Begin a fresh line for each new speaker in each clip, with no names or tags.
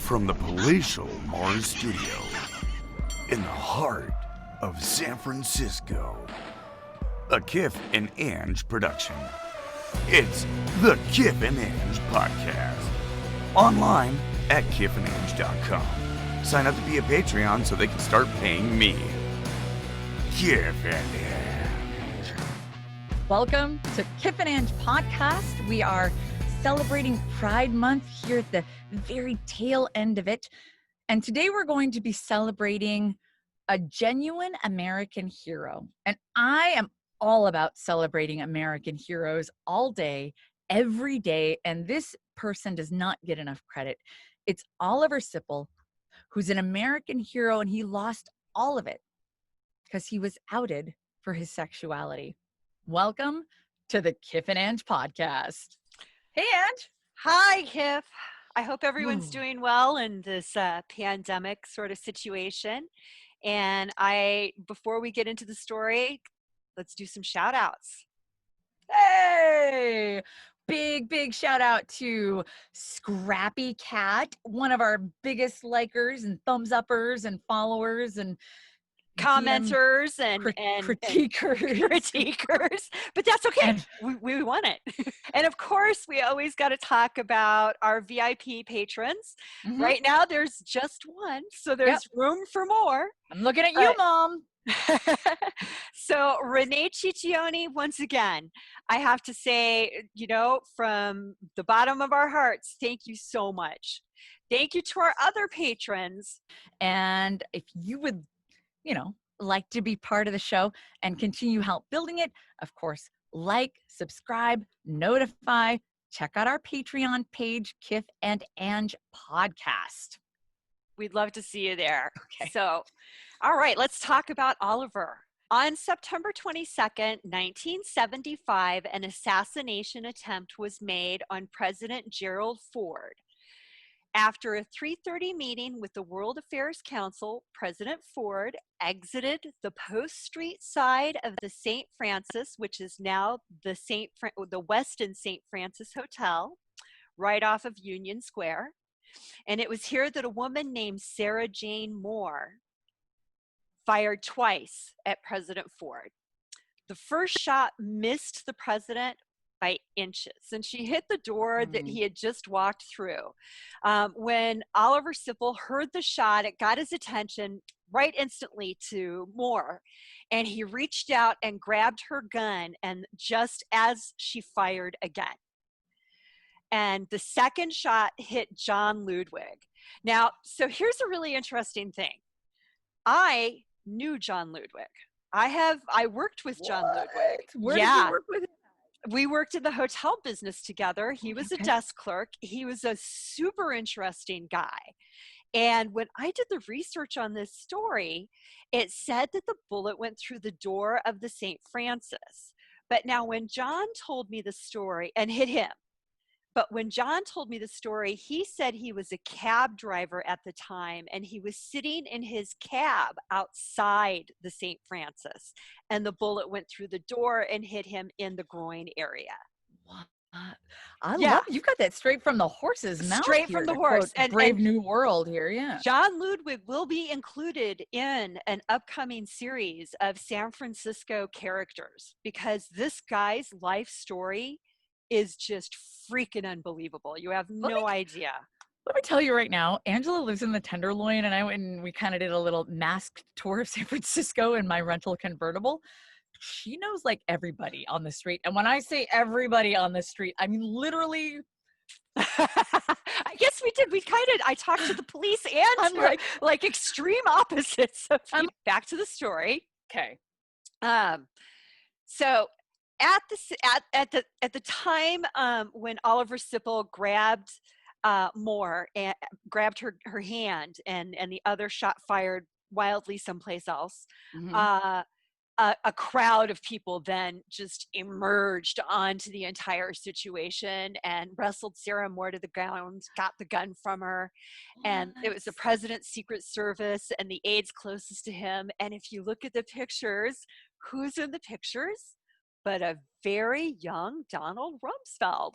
From the palatial Mars Studio in the heart of San Francisco, a Kiff and Ang production. It's the Kiff and Ang Podcast. Online at kiffandang.com. Sign up to be a Patreon so they can start paying me. Kiff and Ang.
Welcome to Kiff and Ang Podcast. We are celebrating Pride Month here at the very tail end of it. And today we're going to be celebrating a genuine American hero. And I am all about celebrating American heroes all day, every day. And this person does not get enough credit. It's Oliver Sipple, who's an American hero, and he lost all of it because he was outed for his sexuality. Welcome to the Kiff and Ang Podcast. Hey, Ange.
Hi, Kiff. I hope everyone's doing well in this pandemic sort of situation. And before we get into the story, let's do some shout outs.
Hey, big shout out to Scrappy Cat, one of our biggest likers and thumbs uppers and followers and
commenters and critiquers, but that's okay. We want it. And of course, we always got to talk about our VIP patrons. Mm-hmm. Right now, there's just one, so there's room for more.
I'm looking at you, Mom.
So Renee Ciccioni, once again, I have to say, from the bottom of our hearts, thank you so much. Thank you to our other patrons.
And if you would like to be part of the show and continue help building it, of course, like, subscribe, notify, check out our Patreon page, Kiff and Ang Podcast.
We'd love to see you there.
Okay.
So, all right, let's talk about Oliver. On September 22nd, 1975, an assassination attempt was made on President Gerald Ford. After a 3:30 meeting with the World Affairs Council, President Ford exited the Post Street side of the St. Francis, which is now the Westin St. Francis Hotel, right off of Union Square. And it was here that a woman named Sara Jane Moore fired twice at President Ford. The first shot missed the president by inches, and she hit the door that he had just walked through. When Oliver Sipple heard the shot, it got his attention right instantly to Moore, and he reached out and grabbed her gun, and just as she fired again. And the second shot hit John Ludwig. Now, so here's a really interesting thing. I knew John Ludwig. I worked with John Ludwig.
Where did you work with him?
We worked in the hotel business together. He was a desk clerk. He was a super interesting guy. And when I did the research on this story, it said that the bullet went through the door of the St. Francis. But now when John told me the story, and hit him, but when John told me the story, he said he was a cab driver at the time, and he was sitting in his cab outside the St. Francis, and the bullet went through the door and hit him in the groin area.
What? I love you got that straight from the horse's mouth.
Straight from the horse.
And Brave New World here, yeah.
John Ludwig will be included in an upcoming series of San Francisco characters, because this guy's life story is just freaking unbelievable. You have no idea.
Let me tell you right now, Angela lives in the Tenderloin, and I went and we kind of did a little masked tour of San Francisco in my rental convertible. She knows like everybody on the street. And when I say everybody on the street, I mean literally.
I guess we did. I talked to the police and like extreme opposites. Back to the story.
Okay.
So at the time when Oliver Sipple grabbed Moore and grabbed her hand, and the other shot fired wildly someplace else, a crowd of people then just emerged onto the entire situation and wrestled Sara Moore to the ground, got the gun from her. And it was the president's Secret Service and the aides closest to him. And if you look at the pictures, who's in the pictures but a very young Donald Rumsfeld?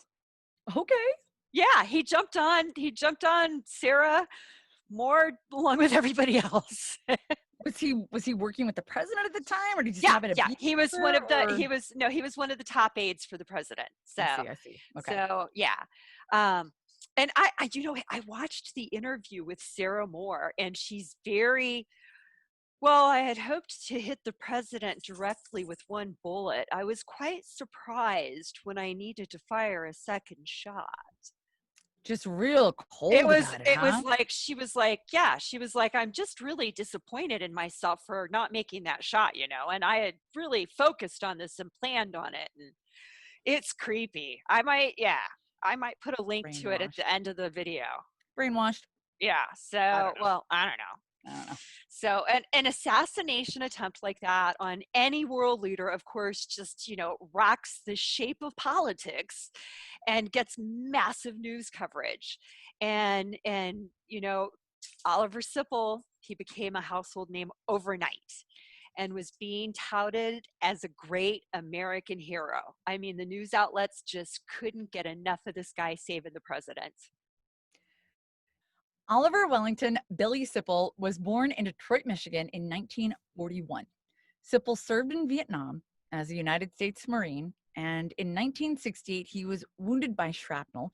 Okay.
Yeah, he jumped on Sara Moore along with everybody else.
Was he working with the president at the time, or did he just
Yeah,
happen to
yeah.
be
He was one
there,
of the
or?
he was one of the top aides for the president.
I see. Okay.
So yeah. And I I watched the interview with Sara Moore, and she's very well. I had hoped to hit the president directly with one bullet. I was quite surprised when I needed to fire a second shot.
Just real cold about it,
It
huh?
was like she was like, yeah, she was like, I'm just really disappointed in myself for not making that shot, and I had really focused on this and planned on it, and it's creepy. I might put a link to it at
Brainwashed.
the end of the video.
Brainwashed.
Yeah,
I
so
don't know.
well, I don't know.
I don't know.
So an assassination attempt like that on any world leader, of course, just, rocks the shape of politics and gets massive news coverage. And Oliver Sipple, he became a household name overnight and was being touted as a great American hero. I mean, the news outlets just couldn't get enough of this guy saving the president.
Oliver Wellington Billy Sipple was born in Detroit, Michigan in 1941. Sipple served in Vietnam as a United States Marine, and in 1968 he was wounded by shrapnel,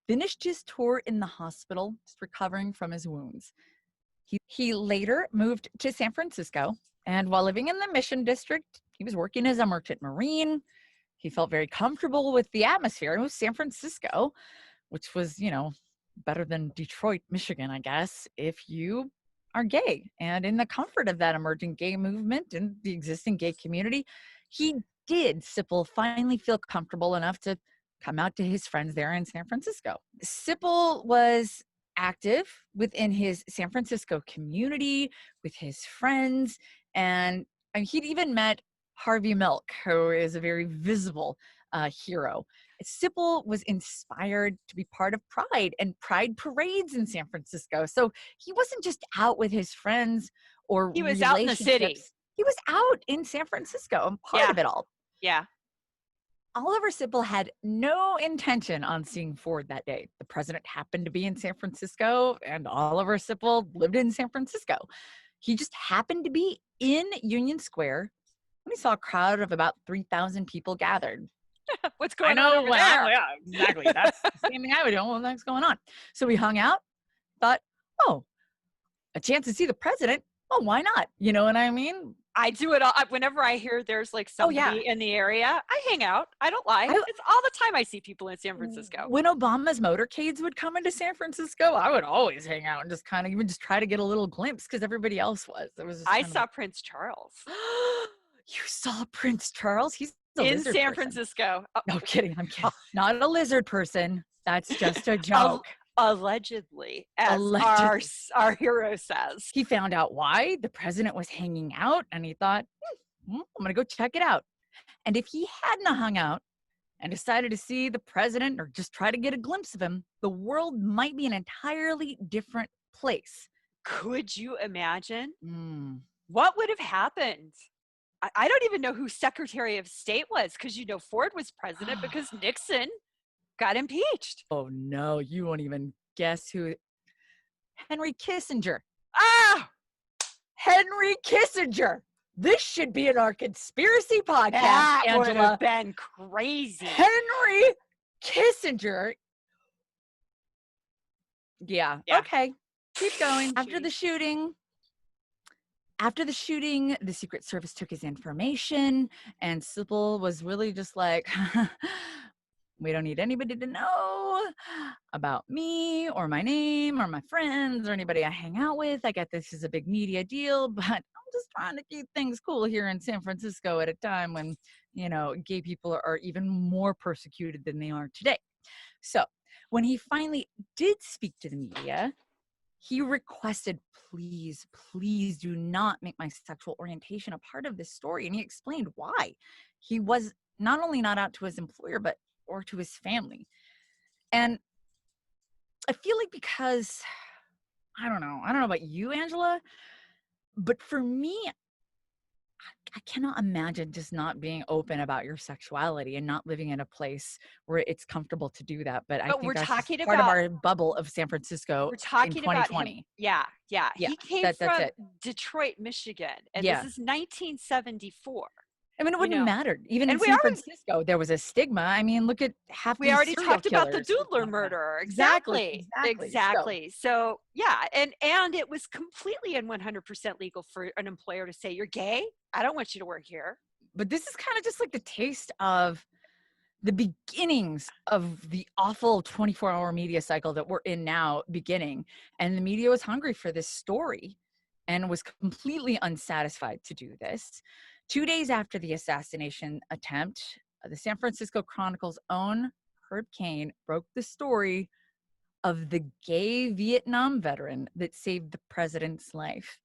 finished his tour in the hospital, just recovering from his wounds. He later moved to San Francisco, and while living in the Mission District, he was working as a merchant marine. He felt very comfortable with the atmosphere. It was San Francisco, which was, better than Detroit, Michigan, I guess, if you are gay. And in the comfort of that emerging gay movement and the existing gay community, Sipple finally feel comfortable enough to come out to his friends there in San Francisco. Sipple was active within his San Francisco community with his friends, and he'd even met Harvey Milk, who is a very visible hero. Sipple was inspired to be part of Pride and Pride parades in San Francisco. So he wasn't just out with his friends or
He was out in the city.
He was out in San Francisco and part of it all.
Yeah.
Oliver Sipple had no intention on seeing Ford that day. The president happened to be in San Francisco, and Oliver Sipple lived in San Francisco. He just happened to be in Union Square when he saw a crowd of about 3,000 people gathered.
What's going on over there?
Yeah, exactly. That's the same thing I would do. Well, what's going on? So we hung out, thought, oh, a chance to see the president. Oh, why not? You know what I mean?
I do it all. Whenever I hear there's like somebody in the area, I hang out. I don't lie. It's all the time I see people in San Francisco.
When Obama's motorcades would come into San Francisco, I would always hang out and just kind of even just try to get a little glimpse because everybody else was.
I saw Prince Charles.
You saw Prince Charles? He's
in San Francisco.
Oh. No kidding. I'm kidding. Not a lizard person. That's just a joke.
Allegedly, as our hero says.
He found out why the president was hanging out, and he thought, I'm going to go check it out. And if he hadn't hung out and decided to see the president or just try to get a glimpse of him, the world might be an entirely different place.
Could you imagine? What would have happened? I don't even know who Secretary of State was, because Ford was president because Nixon got impeached.
Oh no, you won't even guess who. Henry Kissinger. Henry Kissinger. This should be in our conspiracy podcast,
that
Angela.
Would have been crazy.
Henry Kissinger. Yeah. Okay. Keep going. After the shooting, the Secret Service took his information, and Sipple was really just like, we don't need anybody to know about me or my name or my friends or anybody I hang out with. I get this is a big media deal, but I'm just trying to keep things cool here in San Francisco at a time when, gay people are even more persecuted than they are today. So when he finally did speak to the media, he requested, please do not make my sexual orientation a part of this story. And he explained why. He was not only not out to his employer, or to his family. And I feel like because, I don't know about you, Angela, but for me, I cannot imagine just not being open about your sexuality and not living in a place where it's comfortable to do that. But I
But
think
we're
that's just
talking
part of
about
our bubble of San Francisco
we're
in
talking about him.
2020.
Yeah, yeah.
Yeah,
He came
that's
from
it.
Detroit, Michigan, and this
Yeah.
is 1974.
I mean, it
You
wouldn't
know,
matter. Even in
and
San Francisco, there was a stigma. I mean, look at half
we
these
already
serial
talked about the
killers.
Doodler murderer.
Exactly,
Exactly.
exactly. So,
Exactly. So yeah, and it was completely and 100% legal for an employer to say, "You're gay? I don't want you to work here."
but this is kind of just like the taste of the beginnings of the awful 24-hour media cycle that we're in now beginning. And the media was hungry for this story and was completely unsatisfied to do this. 2 days after the assassination attempt, the San Francisco Chronicle's own Herb Caen broke the story of the gay Vietnam veteran that saved the president's life.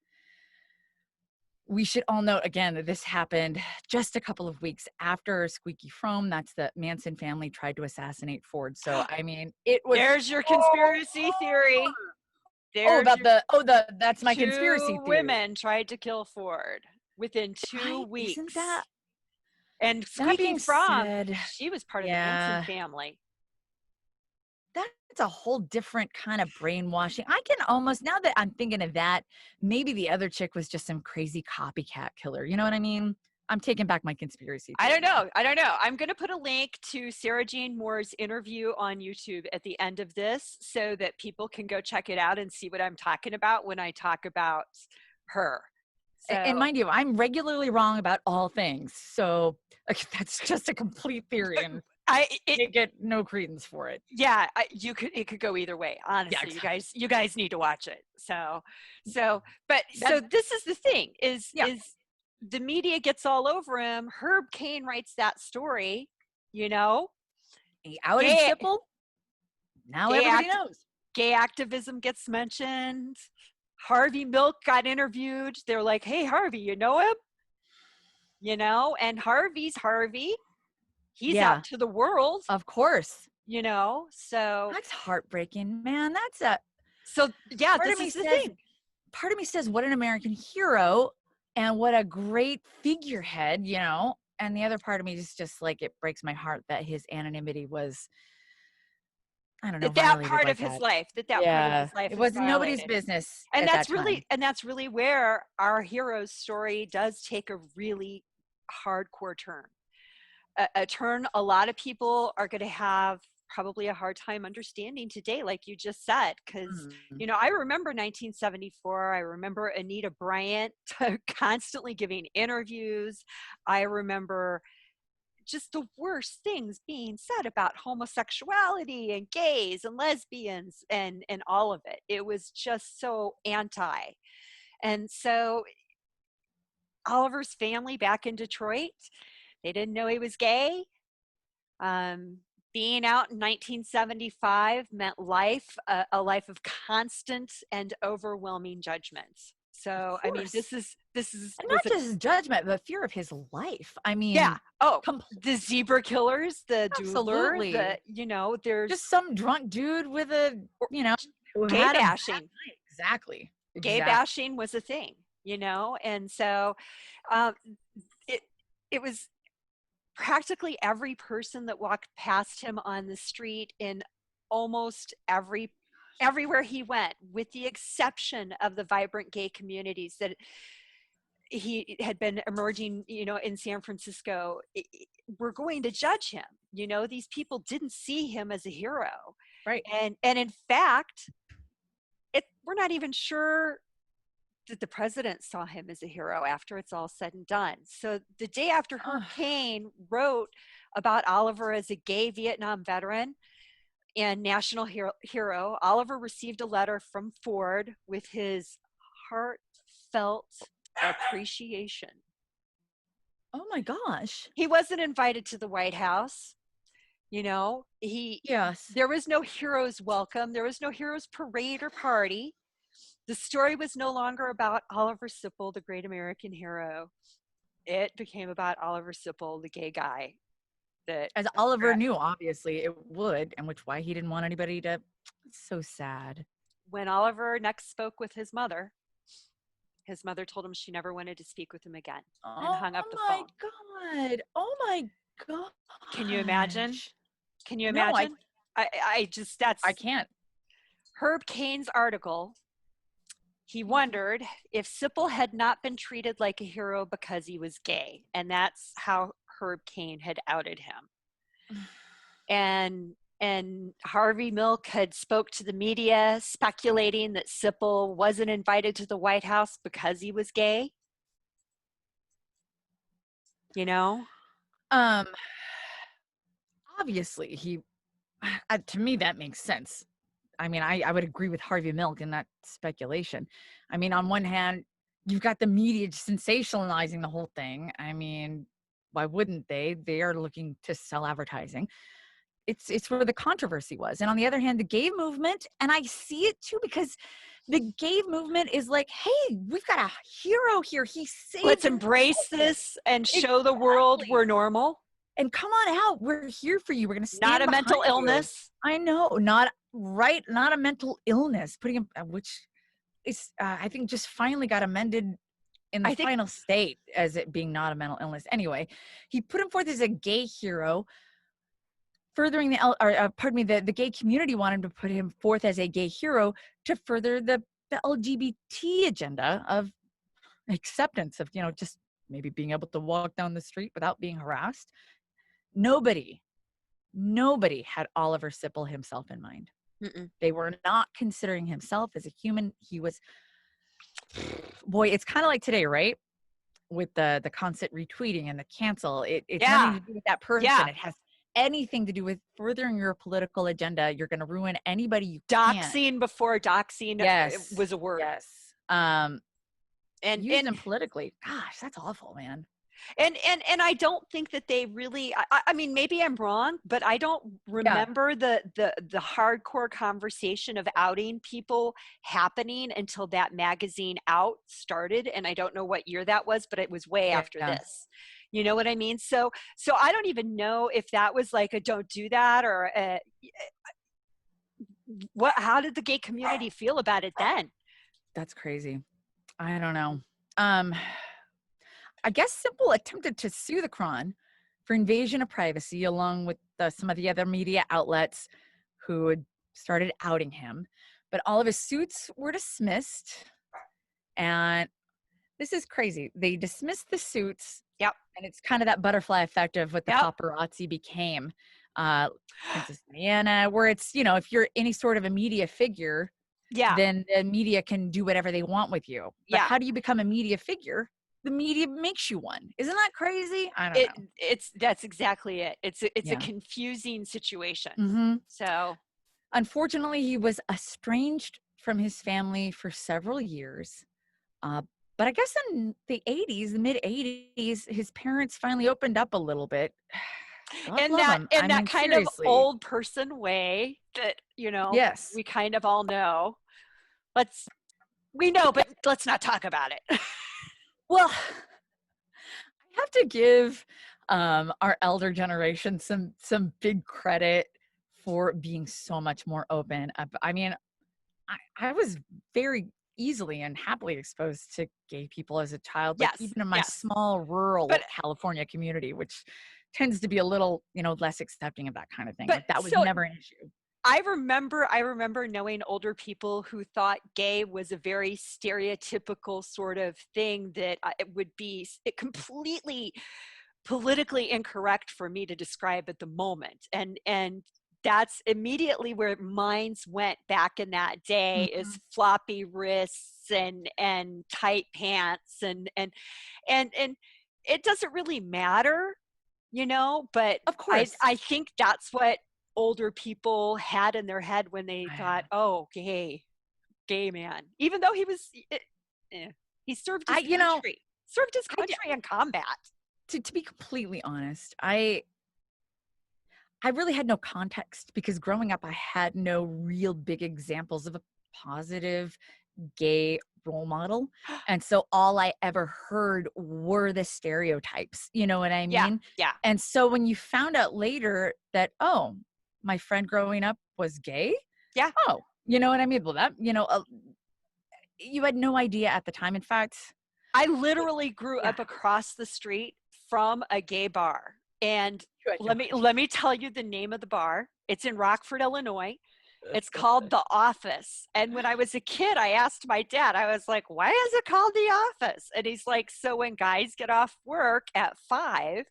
We should all note again that this happened just a couple of weeks after Squeaky Fromme, that's the Manson family, tried to assassinate Ford. So, I mean, it was
There's your conspiracy theory. There's
about
your
that's my conspiracy
two
theory.
women tried to kill Ford within 2
Right?
weeks.
Isn't that
And
that
Squeaky
being
Fromme,
said,
she was part of the Manson
yeah,
family.
that's a whole different kind of brainwashing. I can almost, now that I'm thinking of that, maybe the other chick was just some crazy copycat killer. You know what I mean? I'm taking back my conspiracy
I
theory
don't
now.
know. I don't know. I'm going to put a link to Sara Jane Moore's interview on YouTube at the end of this so that people can go check it out and see what I'm talking about when I talk about her.
And
So,
mind you, I'm regularly wrong about all things. So that's just a complete theory and you get no credence for it.
yeah, it could go either way. Honestly,
Yeah, exactly.
you guys need to watch it. So
That,
this is the thing
yeah.
is the media gets all over him. Herb Caen writes that story, you know,
He outed
gay,
Sipple. Now
gay,
everybody
act,
knows.
gay activism gets mentioned. Harvey Milk got interviewed. They're like, "Hey, Harvey, you know him?" You know, and Harvey's Harvey. He's
Yeah,
out to the world,
of course.
you know.
That's heartbreaking, man. That's a
So yeah,
part of
this
me
is the
says,
thing.
what an American hero and what a great figurehead, you know. And the other part of me is just like, it breaks my heart that his anonymity was, I don't know,
That
violated
part
like
of his
that.
life, that part of
Yeah,
his life
it
is
was nobody's
violated.
business
And
at that time.
that's really where our hero's story does take a really hardcore turn. A turn a lot of people are going to have probably a hard time understanding today, like you just said, because
Mhm.
you know, I remember 1974. I remember Anita Bryant constantly giving interviews. I remember just the worst things being said about homosexuality and gays and lesbians and all of it. It was just so anti. And so Oliver's family back in Detroit, they didn't know he was gay. Um, Being out in 1975 meant a life of constant and overwhelming judgment.
Of
So, I mean,
course.
this is
And
was
not
a
just his judgment, but fear of his life. I
yeah.
mean,
Oh,
com-
the zebra killers, the doodler,
absolutely.
you know, there's
Just some drunk dude with a, you know, who
gay
had a bad
bashing.
night. Exactly.
Gay
Exactly.
bashing was a thing, you know, and so um, it it was practically every person that walked past him on the street in almost everywhere he went, with the exception of the vibrant gay communities that he had been emerging, you know, in San Francisco, we're going to judge him. You know, these people didn't see him as a hero,
Right.
and in fact, we're not even sure that the president saw him as a hero after it's all said and done. So the day after Herb Caen wrote about Oliver as a gay Vietnam veteran and national hero, Oliver received a letter from Ford with his heartfelt appreciation.
Oh my gosh.
He wasn't invited to the White House. You know,
Yes.
there was no hero's welcome. There was no hero's parade or party. The story was no longer about Oliver Sipple, the great American hero. It became about Oliver Sipple, the gay guy.
As Oliver knew, obviously it would, and which why he didn't want anybody to. It's so sad.
When Oliver next spoke with his mother, His mother told him she never wanted to speak with him again and
Oh
hung up the
my
phone.
God. Oh my God.
Can you imagine? Can you
No,
imagine? I just, that's
I can't.
Herb Cain's article. He wondered if Sipple had not been treated like a hero because he was gay. And that's how Herb Cain had outed him. And Harvey Milk had spoke to the media speculating that Sipple wasn't invited to the White House because he was gay. You know?
Obviously to me, that makes sense. I mean, I would agree with Harvey Milk in that speculation. I mean, on one hand, you've got the media sensationalizing the whole thing. I mean, why wouldn't they? They are looking to sell advertising. It's where the controversy was. And on the other hand, the gay movement, and I see it too, because the gay movement is like, hey, we've got a hero here. He saved.
Let's embrace this and show the world we're normal.
And come on out. We're here for you. We're going to stand
Not a mental illness.
I know. Not a mental illness. Putting him, which is, I think, just finally got amended in the final state as it being not a mental illness. Anyway, he put him forth as a gay hero. Furthering the gay community wanted him to put him forth as a gay hero to further the LGBT agenda of acceptance of, just maybe being able to walk down the street without being harassed. Nobody had Oliver Sipple himself in mind.
Mm-mm.
They were not considering himself as a human. He was, boy, it's kind of like today, right? With the constant retweeting and the cancel. It's nothing to do with that person.
Yeah.
It has anything to do with furthering your political agenda. You're going to ruin anybody you
doxing before doxing was a word.
Yes. And use them politically. Gosh, that's awful, man.
And I don't think that they really, I mean, maybe I'm wrong, but I don't remember the hardcore conversation of outing people happening until that magazine Out started. And I don't know what year that was, but it was way after this. You know what I mean? So I don't even know if that was like a don't do that, or how did the gay community feel about it then?
That's crazy. I don't know. I guess Sipple attempted to sue the Cron for invasion of privacy, along with some of the other media outlets who had started outing him. But all of his suits were dismissed. And this is crazy. They dismissed the suits.
Yep.
And it's kind of that butterfly effect of what the paparazzi became. Princess Diana, where it's, if you're any sort of a media figure, then the media can do whatever they want with you. But how do you become a media figure? The media makes you one. Isn't that crazy? I don't know.
That's exactly it. It's a confusing situation.
Mm-hmm.
So
unfortunately, he was estranged from his family for several years. But I guess in the 80s, the mid 80s, his parents finally opened up a little bit.
In that kind of old person way that, we kind of all know. We know, but let's not talk about it.
Well, I have to give our elder generation some big credit for being so much more open. I mean, I was very easily and happily exposed to gay people as a child, even in my small rural California community, which tends to be a little, less accepting of that kind of thing. But that was never an issue.
I remember knowing older people who thought gay was a very stereotypical sort of thing that it would be completely politically incorrect for me to describe at the moment. And that's immediately where minds went back in that day, is floppy wrists and tight pants and it doesn't really matter, but
of course
I think that's what older people had in their head when they thought, oh, gay man, even though he was, he served his country in combat.
To be completely honest, I really had no context, because growing up, I had no real big examples of a positive gay role model. And so all I ever heard were the stereotypes, you know what I mean?
Yeah.
And so when you found out later that, oh, my friend growing up was gay.
Yeah.
Oh, you know what I mean? Well, that, you had no idea at the time. In fact,
I literally grew
Yeah.
up across the street from a gay bar. And
You had no
let me tell you the name of the bar. It's in Rockford, Illinois. It's called The Office. And when I was a kid, I asked my dad, I was like, why is it called The Office? And he's like, so when guys get off work at 5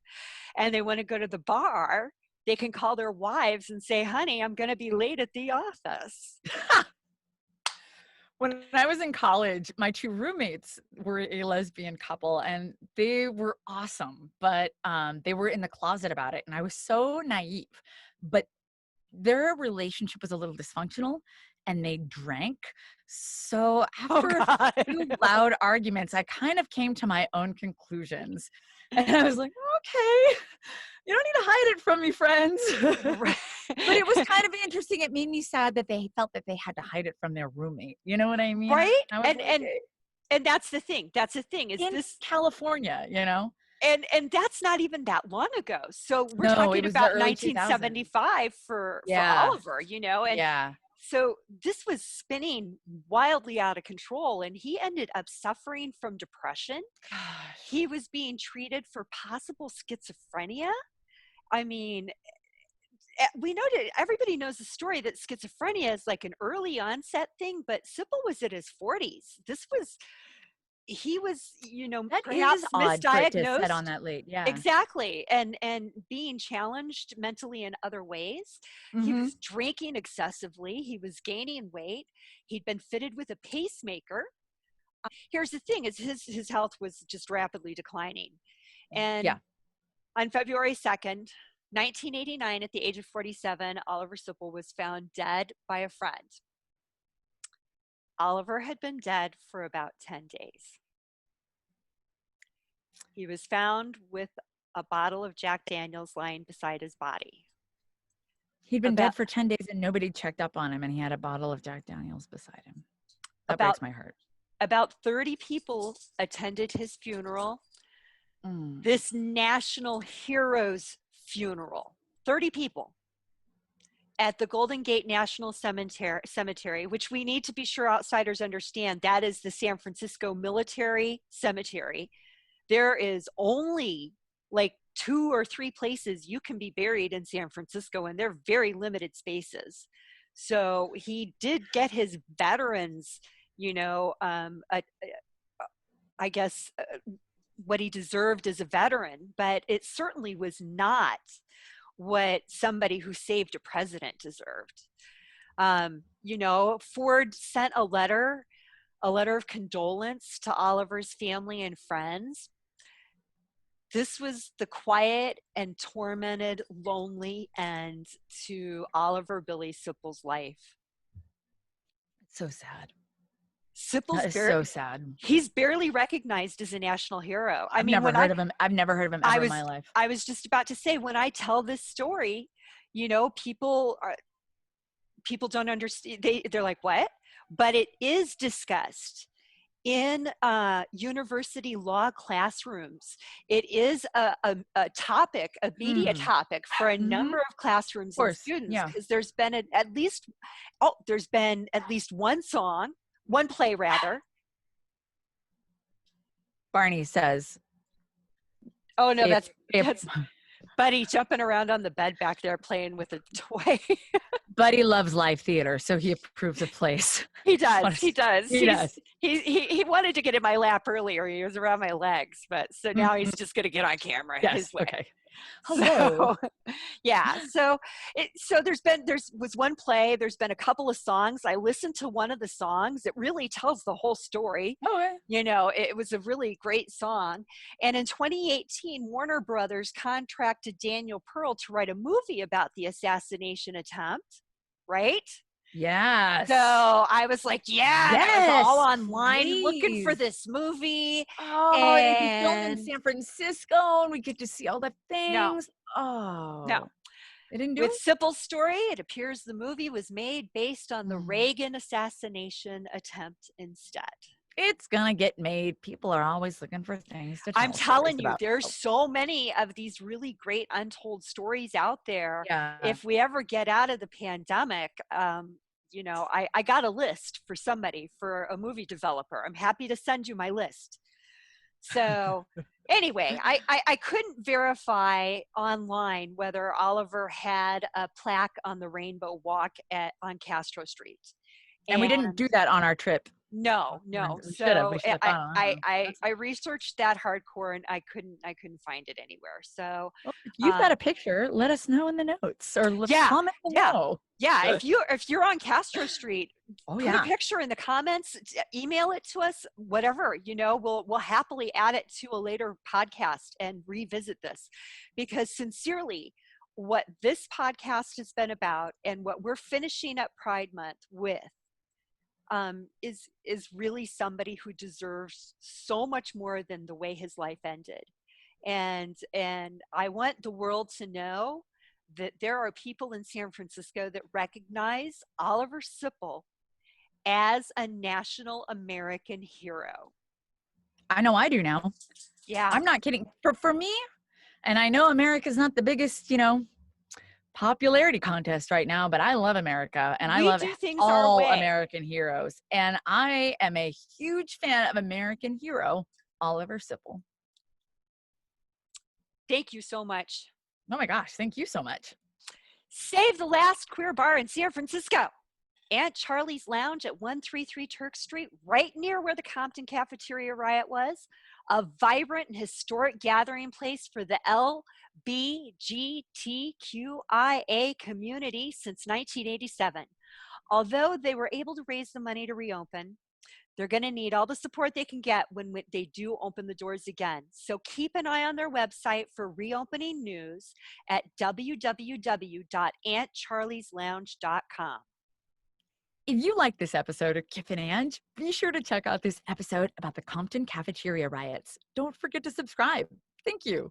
and they want to go to the bar, they can call their wives and say, honey, I'm going to be late at the office.
When I was in college, my 2 roommates were a lesbian couple, and they were awesome, but they were in the closet about it, and I was so naive. But their relationship was a little dysfunctional, and they drank. So
Oh,
after a
God.
few loud arguments, I kind of came to my own conclusions, and I was like, okay, you don't need to hide it from me, friends.
Right.
But it was kind of interesting. It made me sad that they felt that they had to hide it from their roommate. You know what I mean?
Right?
I was
And
like,
and and that's the thing. That's the thing is
in
this,
California, you know?
and that's not even that long ago. So we're
No, it
talking
was the
about
early 2000s.
1975 for
Yeah.
Oliver, you know, and
Yeah.
so this was spinning wildly out of control, and he ended up suffering from depression.
Gosh.
He was being treated for possible schizophrenia. I mean, we know that everybody knows the story that schizophrenia is like an early onset thing, but Sipple was in his 40s. He was, you know,
That
perhaps
is odd for it to set
misdiagnosed.
on that late. Yeah.
Exactly. And being challenged mentally in other ways. He
Mhm.
was drinking excessively. He was gaining weight. He'd been fitted with a pacemaker. Here's the thing is his health was just rapidly declining. And
Yeah.
on February 2nd, 1989, at the age of 47, Oliver Sipple was found dead by a friend. Oliver had been dead for about 10 days. He was found with a bottle of Jack Daniels lying beside his body.
He'd been
About
dead for 10 days and nobody checked up on him, and he had a bottle of Jack Daniels beside him. That
about
breaks my heart.
about 30 people attended his funeral.
Mm.
This national hero's funeral. 30 people at the Golden Gate National Cemetery, which we need to be sure outsiders understand, that is the San Francisco Military Cemetery. There is only like 2 or 3 places you can be buried in San Francisco, and they're very limited spaces. So he did get his veterans, you know, I guess what he deserved as a veteran, but it certainly was not what somebody who saved a president deserved. You know, Ford sent a letter of condolence to Oliver's family and friends. This was the quiet and tormented, lonely end to Oliver Billy Sipple's life.
It's so sad.
Sipple's
That is so sad.
He's barely recognized as a national hero. I
I've
mean,
never heard of him. I've never heard of him ever in my life.
I was just about to say, when I tell this story, you know, people don't understand. They're like, what? But it is discussed in university law classrooms. It is a topic, a media topic for a number of classrooms and students, because there's been at least one play rather.
Barney says.
Oh no, that's Buddy jumping around on the bed back there playing with a toy.
Buddy loves live theater, so he approves of plays.
He does. He does.
He
He wanted to get in my lap earlier. He was around my legs, but so now he's just going to get on camera.
Yes.
His way.
Okay. Hello.
So, yeah. So there was one play. There's been a couple of songs. I listened to one of the songs. It really tells the whole story.
Okay.
You know, it was a really great song. And in 2018, Warner Brothers contracted Daniel Pearl to write a movie about the assassination attempt. Right?
Yes.
So I was like, I was all online looking for
please.
this movie.
Oh, and it'd be filmed in San Francisco, and we get to see all the things.
No.
Oh.
No.
They didn't do
With
it?
Sipple's story, it appears the movie was made based on the Reagan assassination attempt instead.
It's gonna get made. People are always looking for things to tell.
I'm telling you, there's so many of these really great untold stories out there.
Yeah.
If we ever get out of the pandemic, I got a list for somebody, for a movie developer. I'm happy to send you my list. So anyway, I couldn't verify online whether Oliver had a plaque on the Rainbow Walk on Castro Street.
And we didn't do that on our trip.
No.
We should have.
So
We should have thought on
I researched that hardcore, and I couldn't find it anywhere. So
Well, if you've got a picture, let us know in the notes, or comment below.
Yeah, if you're on Castro Street, put
yeah,
a picture in the comments, email it to us, whatever, we'll happily add it to a later podcast and revisit this, because sincerely, what this podcast has been about and what we're finishing up Pride Month with is really somebody who deserves so much more than the way his life ended. And I want the world to know that there are people in San Francisco that recognize Oliver Sipple as a national American hero.
I know I do now.
Yeah.
I'm not kidding. For me, and I know America's not the biggest, popularity contest right now, but I love America, and I love all American heroes. And I am a huge fan of American hero, Oliver Sipple.
Thank you so much.
Oh my gosh, thank you so much.
Save the last queer bar in San Francisco. Aunt Charlie's Lounge at 133 Turk Street, right near where the Compton Cafeteria riot was. A vibrant and historic gathering place for the LBGTQIA community since 1987. Although they were able to raise the money to reopen, they're going to need all the support they can get when they do open the doors again. So keep an eye on their website for reopening news at www.auntcharlieslounge.com.
If you like this episode of Kiff and Ang, be sure to check out this episode about the Compton Cafeteria riots. Don't forget to subscribe. Thank you.